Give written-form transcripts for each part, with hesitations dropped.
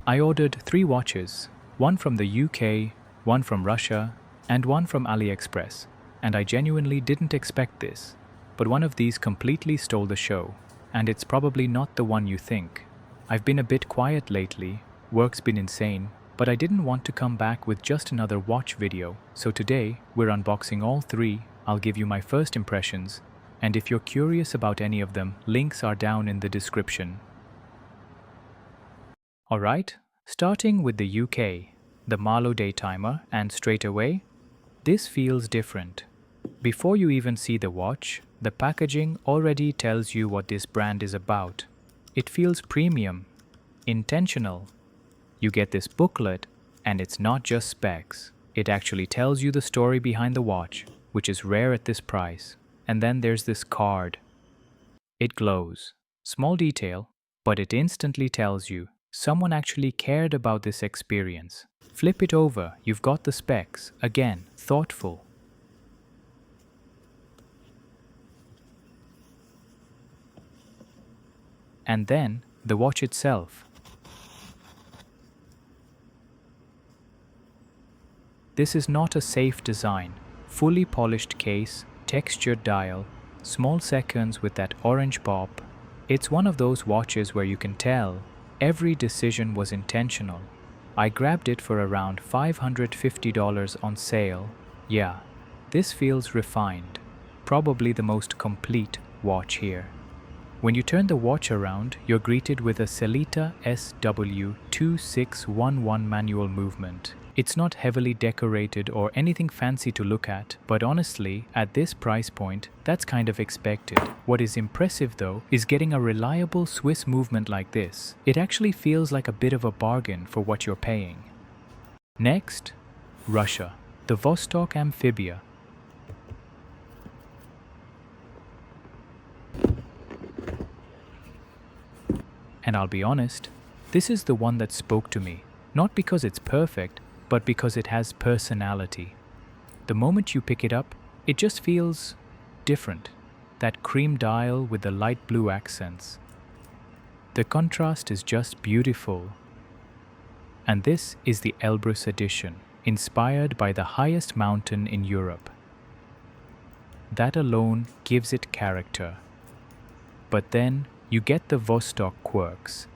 I ordered 3 watches, one from the UK, one from Russia, and one from AliExpress, and I genuinely didn't expect this. But one of these completely stole the show, and it's probably not the one you think. I've been a bit quiet lately, work's been insane, but I didn't want to come back with just another watch video, so today we're unboxing all 3. I'll give you my first impressions, and if you're curious about any of them, links are down in the description. Alright, starting with the UK, the Marloe Daytimer, and straight away, this feels different. Before you even see the watch, the packaging already tells you what this brand is about. It feels premium, intentional. You get this booklet, and it's not just specs. It actually tells you the story behind the watch, which is rare at this price. And then there's this card. It glows. Small detail, but it instantly tells you someone actually cared about this experience. Flip it over, you've got the specs. Again, thoughtful. And then the watch itself. This is not a safe design. Fully polished case, textured dial, small seconds with that orange pop. It's one of those watches where you can tell every decision was intentional. I grabbed it for around $550 on sale. Yeah, this feels refined. Probably the most complete watch here. When you turn the watch around, you're greeted with a Sellita SW2611 manual movement. It's not heavily decorated or anything fancy to look at, but honestly, at this price point, that's kind of expected. What is impressive though, is getting a reliable Swiss movement like this. It actually feels like a bit of a bargain for what you're paying. Next, Russia, the Vostok Amphibia. And I'll be honest, this is the one that spoke to me, not because it's perfect, but because it has personality. The moment you pick it up, it just feels different. That cream dial with the light blue accents. The contrast is just beautiful. And this is the Elbrus edition, inspired by the highest mountain in Europe. That alone gives it character. But then you get the Vostok quirks.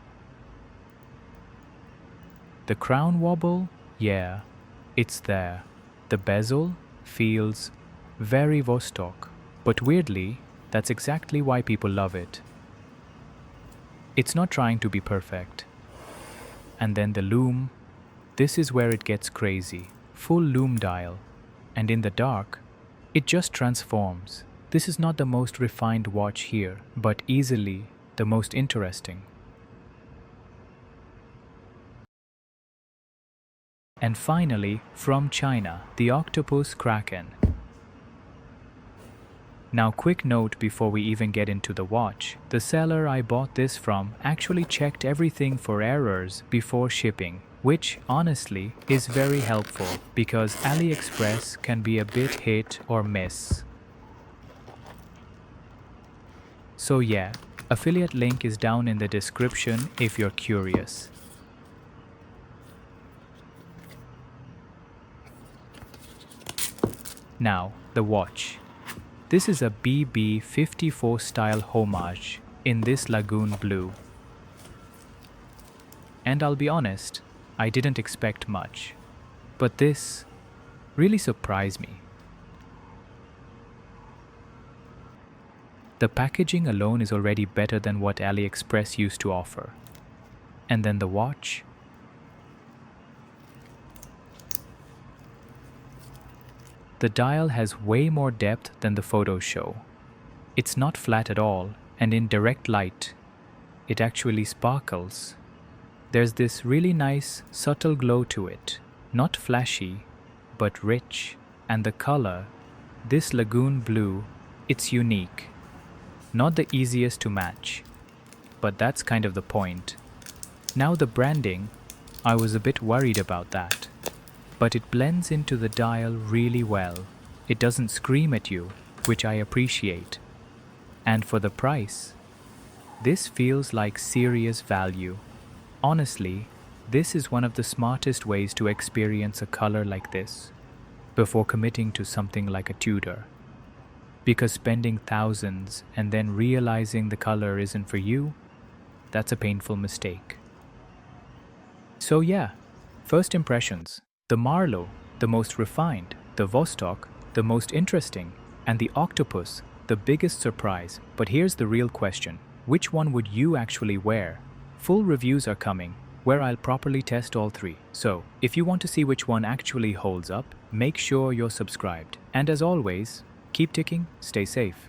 The crown wobble, yeah, it's there. The bezel feels very Vostok, but weirdly, that's exactly why people love it. It's not trying to be perfect. And then the lume, this is where it gets crazy. Full lume dial, and in the dark, it just transforms. This is not the most refined watch here, but easily the most interesting. And finally, from China, the Octopus Kraken. Now, quick note before we even get into the watch. The seller I bought this from actually checked everything for errors before shipping, which honestly is very helpful because AliExpress can be a bit hit or miss. So yeah, affiliate link is down in the description if you're curious. Now, the watch. This is a BB54 style homage in this Lagoon blue. And I'll be honest, I didn't expect much, but this really surprised me. The packaging alone is already better than what AliExpress used to offer. And then the watch. The dial has way more depth than the photos show. It's not flat at all, and in direct light, it actually sparkles. There's this really nice, subtle glow to it. Not flashy, but rich. And the color, this Lagoon blue, it's unique. Not the easiest to match, but that's kind of the point. Now the branding, I was a bit worried about that. But it blends into the dial really well. It doesn't scream at you, which I appreciate. And for the price, this feels like serious value. Honestly, This is one of the smartest ways to experience a color like this before committing to something like a Tudor. Because spending thousands and then realizing the color isn't for you, that's a painful mistake. So yeah, first impressions. The Marloe, the most refined, the Vostok, the most interesting, and the Octopus, the biggest surprise. But here's the real question. Which one would you actually wear? Full reviews are coming, where I'll properly test all three. So, if you want to see which one actually holds up, make sure you're subscribed. And as always, keep ticking, stay safe.